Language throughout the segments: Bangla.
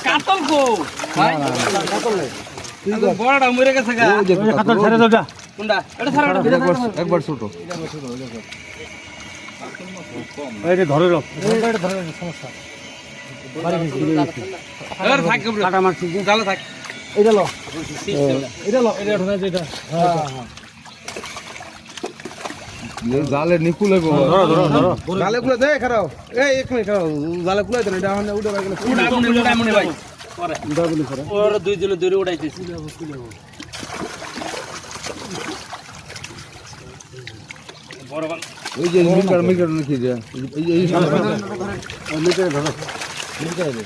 কাতল কো ভাই কাতল নাই বড়টা মরে গেছে গা কাতল ছেড়ে দাও কোনটা এটা ছাড়া একবার ছোট এই যে ধরে রাখ এটা ধরে সমস্যা আর থাক কাটা মারছি জালে থাক এটা লো এটা ঢোকা যেটা হ্যাঁ হ্যাঁ জালে নিকুলে গো জালে গুলো দে খারাও এই এক মিনিট খারাও জালে গুলো দে এটা মানে উড়ে গেল উড়া মনে ভাই পরে উড়া বলি করে ওর দুই জন দূরে উড়াইতেছি বড় বড় ওই যে মিটার নাকি যে এই মিটার ধরো মিটার দে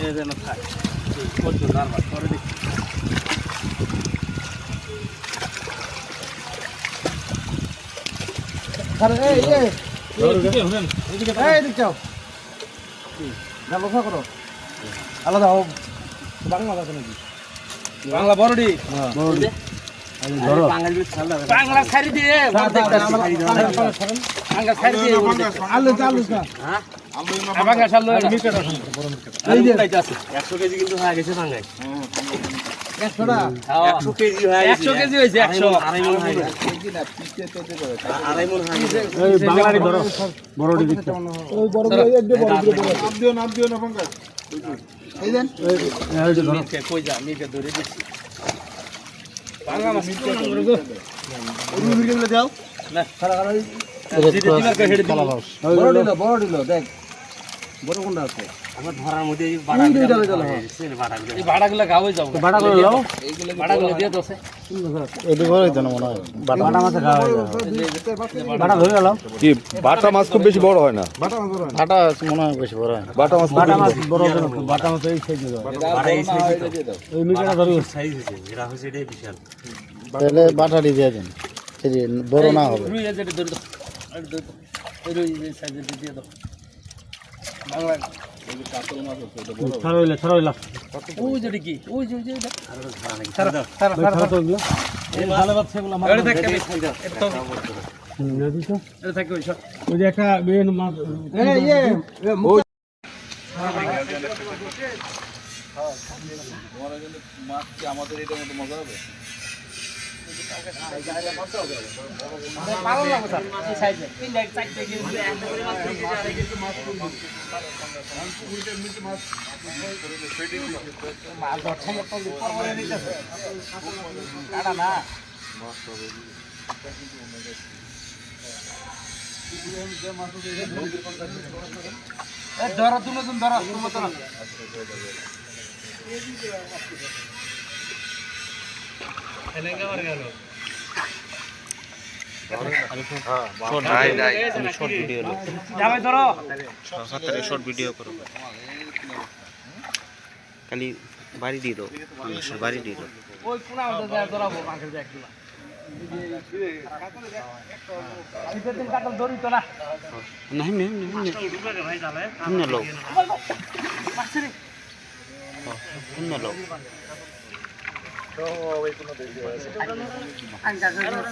এই যেন খায় কত নার্ভাস করে দেখি আরে এই এদিকে শুনেন এদিকে এই দিক যাও না লসা করো আলাদা হোক বাংলা কথা নাকি বাংলা বড়ডি হ্যাঁ বড়ডি ধরো বাংলা ছাড়ি দিয়ে বাংলা ছাড়ি দিয়ে আলু চালু না হ্যাঁ বাংলা চালু মিটার এই যে 100 কেজি কিন্তু হয়ে গেছে বাংলায় 100 টা 100 কেজি হয়ে গেছে 100 কেজি হইছে 100 আড়াই মণ হয়ে গেছে আড়াই মণ হয়ে গেছে এই বাংলাটি ধরো বড়ডি দিচ্ছ ওই বড় নাম দিও না পঙ্কজ এই দেন এই যে ধরো কই যা মিকে ধরে দিচ্ছি বাংলা মাছ কোন নম্বর গো ওই ভিডিওগুলো দাও না খারা খারা বড় দিল দেখ বড় কোনটা আছে আমার ধরার মধ্যে এই বাড়াগুলো গাওই যাও বাটাগুলো লাও বাড়াগুলো দিয়ে দছে এটি বড়ই তো না মনে হয় বাটা মাছ খাওয়া যায় বাটা ধরে লাও কি বাটা মাছ খুব বেশি বড় হয় না বাটা মনে হয় বেশি বড় হয় বাটা মাছ বড় বাটা মাছ এই সাইজ দাও বাড়া এই সাইজ দাও এই মিটারটা ধরে সাইজ আছে এরা হচ্ছে এটাই বিশাল তাহলে বাটাটি দিয়ে দেন এই যে বড় না হবে রুই আছে এটা ধরে দাও আর ধরে দাও এই রুই এই সাইজে দিয়ে দাও বাংলা ছাড়াইলা ওই যেটা কি ওই যে এটা ছাড়া তো এগুলো এই ভালো বাচ্চা এগুলো আমার এটা থাকে এটা তো এটা থাকে ওই সব ওই যে একটা বেন মাছ এই মাছ কি আমাদের এটা মতো মজা হবে পাগল লাগবে স্যার এই সাইজে তিনটা চারটে কিন্তু একটা করে মাছ কেজি আর কিন্তু মাছ মাছ ধরছে মত পরে নিতেছে কাটা না ধরো তুমি ধরো তুমি তো এলেঙ্গা মার গেল শর্ট ভিডিও লো যাবে ধরো শর্ট ভিডিও করো খালি বাড়ি দিয়ে দাও বাড়ি দিয়ে দাও ওই কোনা মধ্যে যায় ধরাবো আঙ্কেল যায় একটু শীতের দিন কাটল ধরি তো না नहीं नहीं हमने लो हमने लो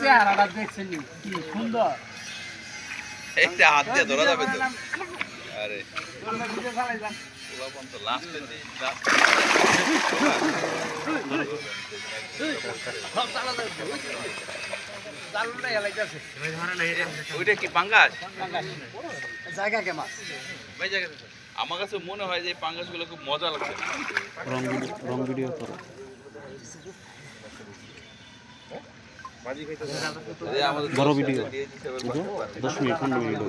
চেহারাটা দেখছেন কি সুন্দর একটা হাত দিয়ে ধরা যাবে তো আরে ওইটা কি পাঙ্গাস জায়গা কে মাছ আমার কাছে মনে হয় যে পাঙ্গাস গুলো খুব মজা লাগছে रॉन्ग वीडियो करो बड़ो वीडियो 10 मिनट 15 मिनट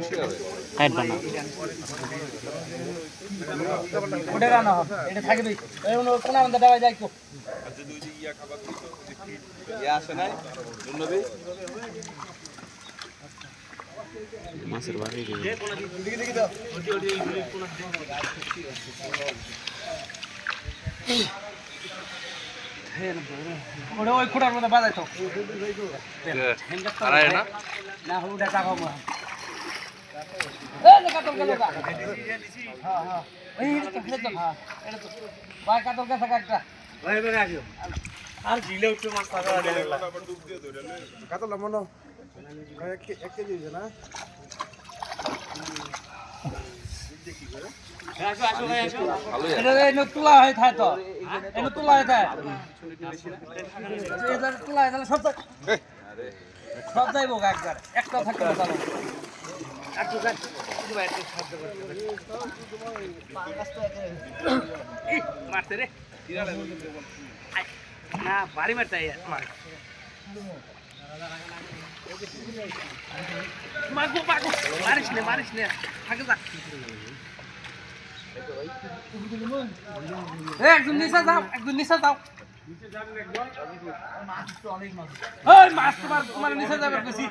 हाइट बना ওটা রান্না হবে এটা থাকবে এই কোনা মধ্যে দাও যাই কো আচ্ছা দুই যে ইয়া খাবার দিত ইয়া আসে নাই নবী मासेर बाड़ी दे দেখি দাও ওটি কোনা ওটা ওই খুঁটার মধ্যে বাজাই তো আরে না না ওটা টাকা মা এই কাতল গেল গা হ্যাঁ হ্যাঁ এই এটা তো হ্যাঁ এটা তো ভাই কাতল গেছে একটা ভাই ভাই আসো আর ঝিলে উঠে মাছ থাকা কাতলা মনো এক কেজি হয়েছে না এটা এনে তোলা হয় থাকে তো এনে তোলা হয় থাকে এটা তোলা হয় তাহলে সব যাইব একবার একটা থাকতে ভালো একটু গাছ একটু সাহায্য করতে মারতে রে না বাড়ি মারতে আমার মাগো মাগো মারিস নে থাকে যা একদম নিচে যাও ওই মাছ তোমার নিচে যাবে বেশি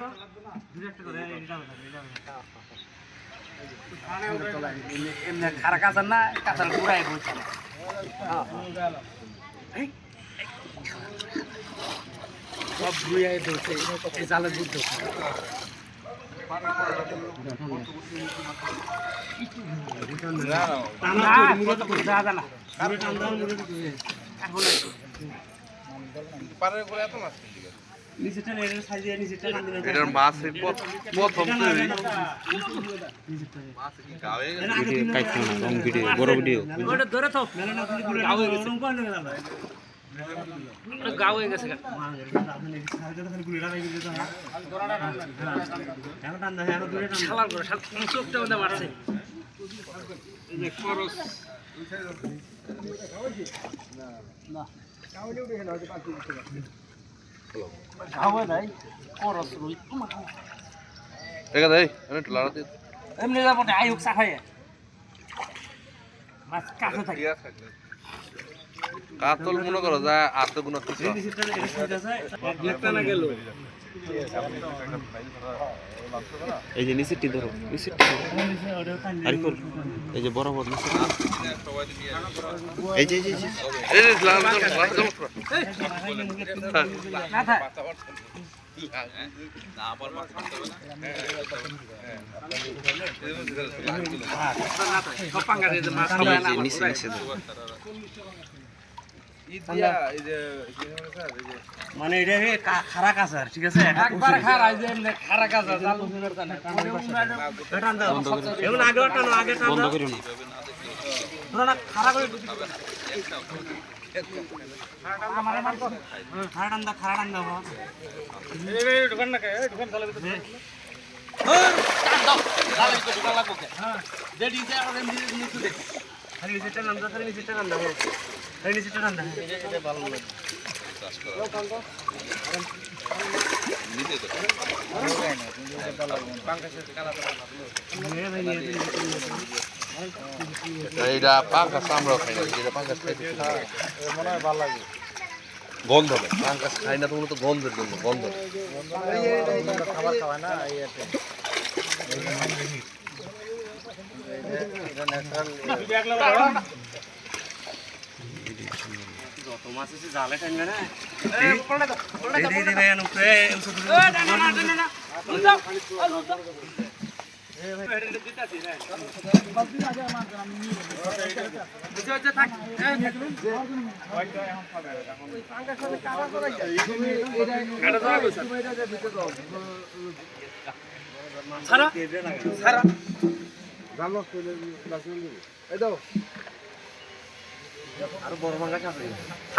এমনি খারা কাঁচার না কাঁচার পুরাই বলছে সব ঘুরিয়ে ধরছে এই জালের দুধ ধরছে এটার মাছ প্রথম বড় ভিডিও ধরে তো গাও হয়ে গেছে চোখটা মধ্যে মারছে এমনি যাবো না আয়ুক চা খাইয়ে মাছ কাছে থাকে কাতল মনে করো যা আর তো কোনো কিছু এই যে নিচেরটি ধরো এই যে বরাবর নিচে এই যে মানে এটা খারা কাঁচার ঠিক আছে একবার খারা যে খারা কাঁচা জাল বন্ধ করো না খারা করে এইটা পাঙ্কাস আমরা খাই না যেটা পাঙ্কাস খাইতে মনে হয় ভালো লাগে গন্ধ হবে পাঙ্কাস খাই না তো মূলত গন্ধের জন্য গন্ধ খাবার খাওয়ায় না জালে খাই না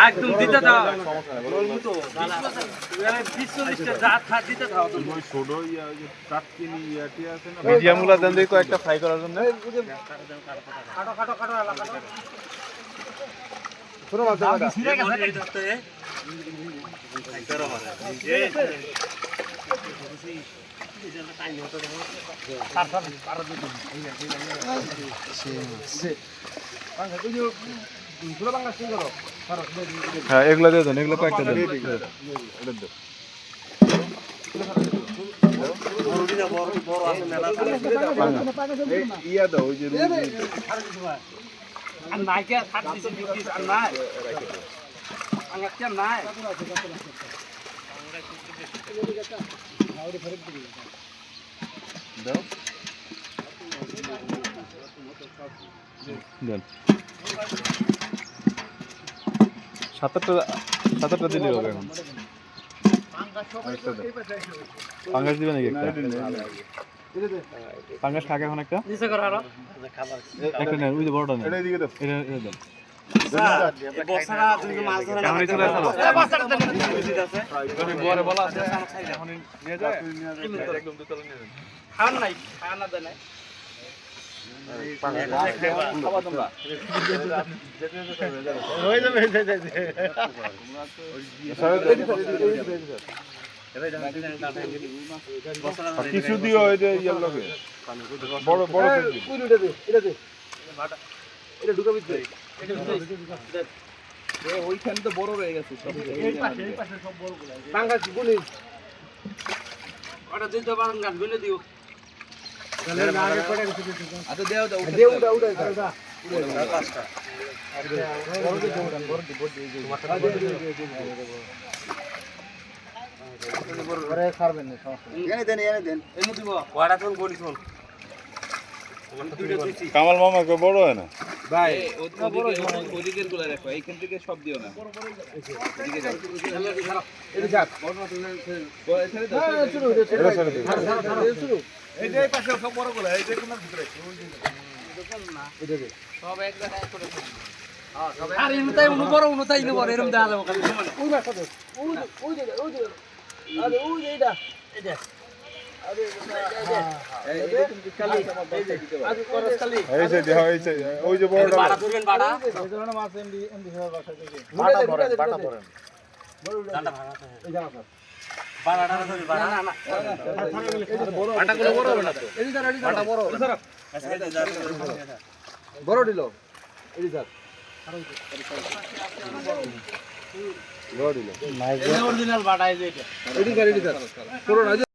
একদম দিতে দাও মিডিয়াম গুলা দেন দেখো একটা ফ্রাই করার জন্য হ্যাঁ এগুলো দিয়ে দেন এগুলো কয়েকটা দেন ইয়া দাও ওই যে দেন ৭০ 7-8টা দিলেই হবে এখন পাঙ্গাস দিবে নাকি একটা পাঙ্গাস খাকে এখন একটা নিচে কর আরো একটা নেন ওই যে বড়টা নেন এটা দিকে দাও এটা দেন বড় বলা আছে এখন নিয়ে যায় একদম দুতলা নিয়ে যান খাওয়ান নাই খাওয়ান না দেয় নাই খাওয়া তোমরা কিছু দিও এটা ইয়ার লগে বড় বড় এটা ঢুকাবি তুই ওইখানে তো বড় রয়ে গেছে সব বাঙ্গাস গুলি ওটা দিতে পারেন গান গুলি দিও আচ্ছা দেও দাও কামাল মামা কে বড় হয় না ভাই ওদিকের গুলা রাখো এইখান থেকে সব দিও না এইটাই পাশে সব বড় গুলা এই যে কোনার ভিতরে সব এক জায়গায় করে আর ইনতাই বড় উনতাই নে বড় এরকম দেয়া যাবে ওই মাছ কত ওই যে আরে ওই যে এটা আরে আরে করস খালি এই যে দেহ এই যে ওই যে বড়টা বাড়া ধরবেন বাড়া এই ধরনের মাছ এমডি সব বাসা থেকে বাটা ধরেন ডান্ডা ভাড়া এই জানা স্যার বাড়াটা ধরে বাড়া না না বাটাগুলো বড় হবে না তো এই স্যার এডি বাটা বড় স্যার বড় দিল এই স্যার অরিজিনাল বাটা এই যে এটা এডি স্যার পুরো